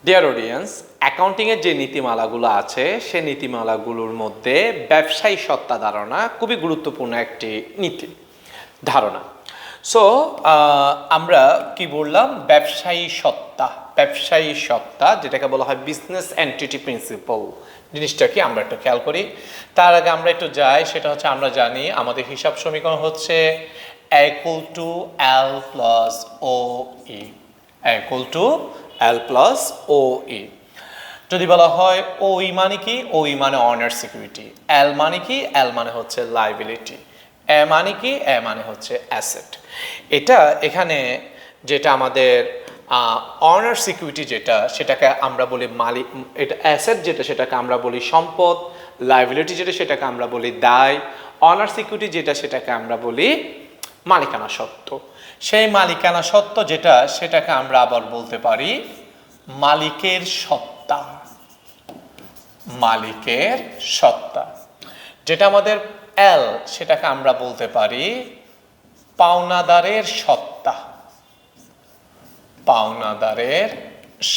Dear audience, অ্যাকাউন্টিংয়ের যে নীতিমালাগুলো আছে সে নীতিমালাগুলোর মধ্যে ব্যবসায়ী সত্তা ধারণা খুবই গুরুত্বপূর্ণ একটি নীতি ধারণা। সো আমরা কি বললাম, ব্যবসায়ী সত্তা যেটাকে বলা হয় বিজনেস এন্টিটি প্রিন্সিপল। জিনিসটা কি আমরা একটু খেয়াল করি। তার আগে আমরা একটু যাই, সেটা হচ্ছে আমরা জানি আমাদের হিসাব সমীকরণ হচ্ছে equal to L plus OE, equal to L plus OE। যদি বলা হয় OE মানে কি, OE মানে অনার সিকিউরিটি, L মানে কি, L মানে হচ্ছে লাইবিলিটি, এ মানে কি, এ মানে হচ্ছে অ্যাসেট। এটা এখানে যেটা আমাদের অনার সিকিউরিটি যেটা সেটাকে আমরা বলি মালিক, এটা অ্যাসেট যেটা সেটাকে আমরা বলি সম্পদ, লাইবিলিটি যেটা সেটাকে আমরা বলি দায়, অনার সিকিউরিটি যেটা সেটাকে আমরা বলি মালিকানা সত্ত্ব। সেই মালিকানা সত্ত্ব যেটা সেটাকে আমরা আবার বলতে পারি মালিকের সত্তা। মালিকের সত্তা যেটা আমাদের এল, সেটাকে আমরা বলতে পারি পাওনাদারের সত্তা। পাওনাদারের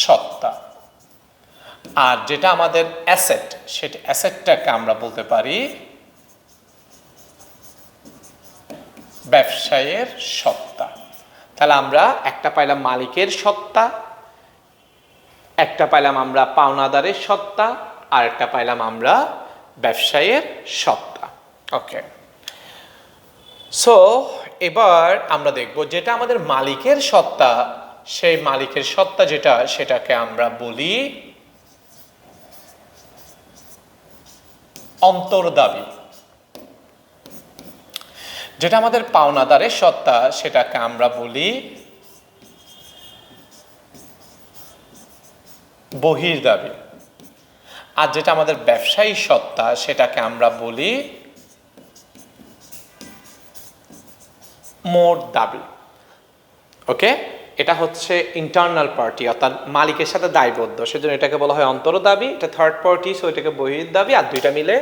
সত্তা। আর যেটা আমাদের অ্যাসেট, সেটা অ্যাসেটটাকে আমরা বলতে পারি ব্যবসায়ের সত্তা। তাহলে আমরা একটা পাইলাম মালিকের সত্তা, একটা পাইলাম আমরা পাওনাদারের সত্তা, আর একটা পাইলাম আমরা ব্যবসায়ের সত্তা। ওকে, সো এবার আমরা দেখব যেটা আমাদের মালিকের সত্তা, সেই মালিকের সত্তা যেটা সেটাকে আমরা বলি অন্তর্দাবী। যেটা আমাদের পাওনাদারের সত্তা সেটাকে আমরা বলি বহির্দাবী। আর যেটা আমাদের ব্যবসায়ী সত্তা সেটাকে আমরা বলি মোট দাবি। ওকে, এটা হচ্ছে ইন্টারনাল পার্টি, অর্থাৎ মালিকের সাথে দায়বদ্ধ, সেজন্য এটাকে বলা হয় অন্তর্দাবী। এটা থার্ড পার্টি, সো এটাকে বহির্দাবী, আর দুইটা মিলে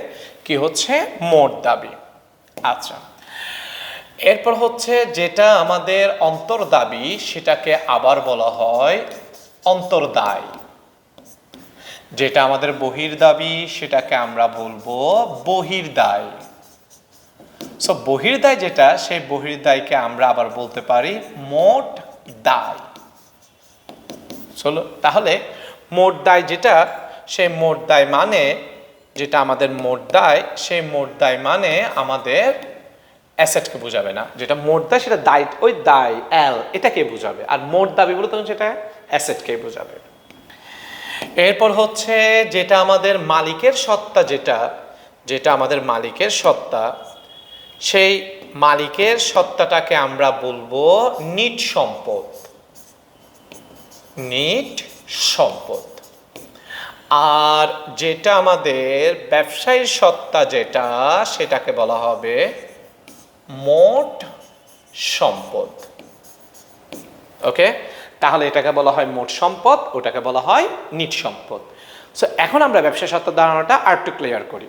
কি হচ্ছে মোট দাবি। আচ্ছা, এরপর হচ্ছে যেটা আমাদের অন্তর্দাবী সেটাকে আবার বলা হয় অন্তর্দায়। যেটা আমাদের বহির্দাবী সেটাকে আমরা বলবো বহির্দায়। সো বহির্দায় যেটা, সেই বহির্দায়কে আমরা আবার বলতে পারি মোট দায়। চলো তাহলে মোট দায় যেটা, সেই মোট দায় মানে যেটা আমাদের মোট দায়, সেই মোট দায় মানে আমাদের অ্যাসেটকে বোঝাবে না। যেটা মোট দায় সেটা দায়, ওই দায় এল এটাকে বোঝাবে, আর মোট দাবি বলে তখন সেটা অ্যাসেটকে বোঝাবে। এরপর হচ্ছে যেটা আমাদের মালিকের সত্তা, যেটা আমাদের মালিকের সত্তা, সেই মালিকের সত্তাটাকে আমরা বলবো নিট সম্পদ। নিট সম্পদ। আর যেটা আমাদের ব্যবসায়ীর সত্তা যেটা, সেটাকে বলা হবে মোট সম্পদ। ওকে, তাহলে এটাকে বলা হয় মোট সম্পদ, ওটাকে বলা হয় নিট সম্পদ। সো এখন আমরা ব্যবসায়ী সত্তার ধারণাটা আর একটু ক্লিয়ার করি।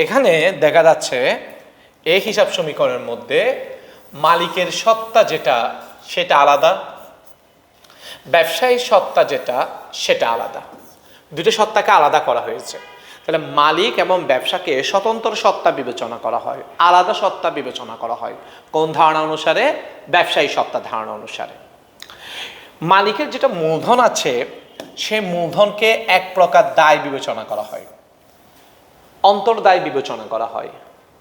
এখানে দেখা যাচ্ছে এই হিসাব সমীকরণের মধ্যে মালিকের সত্তা যেটা সেটা আলাদা, ব্যবসায়ী সত্তা যেটা সেটা আলাদা। দুটো সত্তাকে আলাদা করা হয়েছে। তাহলে মালিক এবং ব্যবসাকে স্বতন্ত্র সত্তা বিবেচনা করা হয়, আলাদা সত্তা বিবেচনা করা হয়। কোন ধারণা অনুসারে? ব্যবসায়ী সত্তা ধারণা অনুসারে। মালিকের যেটা মূলধন আছে, সেই মূলধনকে এক প্রকার দায় বিবেচনা করা হয়, অন্তর্দায় বিবেচনা করা হয়।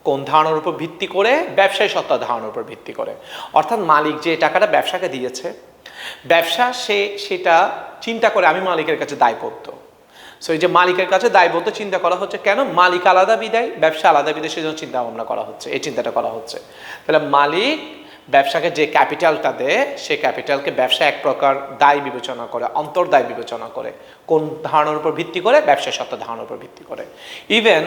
কোন ধারণার উপর ভিত্তি করে? ব্যবসায়ী সত্তা ধারণার উপর ভিত্তি করে। অর্থাৎ মালিক যে টাকাটা ব্যবসাকে দিয়েছে, ব্যবসা সেটা চিন্তা করে আমি মালিকের কাছে দায়বদ্ধ। সো এই যে মালিকের কাছে দায়বদ্ধ চিন্তা করা হচ্ছে, কেন? মালিক আলাদা বিদায়, ব্যবসা আলাদা বিদায়, সেজন্য চিন্তা ভাবনা করা হচ্ছে, এই চিন্তাটা করা হচ্ছে। তাহলে মালিক ব্যবসাকে যে ক্যাপিটালটা দেয়, সেই ক্যাপিটালকে ব্যবসা এক প্রকার দায় বিবেচনা করে, অন্তর্দায় বিবেচনা করে। কোন ধারণার উপর ভিত্তি করে? ব্যবসায়ী সত্তা ধারণার উপর ভিত্তি করে। ইভেন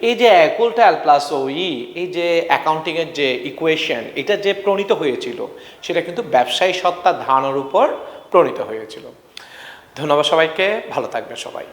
এই যে equal to L plus OE, এই যে অ্যাকাউন্টিংয়ের যে ইকুয়েশন, এটা যে প্রণীত হয়েছিল, সেটা কিন্তু ব্যবসায়ী সত্তা ধারণার উপর প্রণীত হয়েছিল। ধন্যবাদ সবাইকে, ভালো থাকবেন সবাই।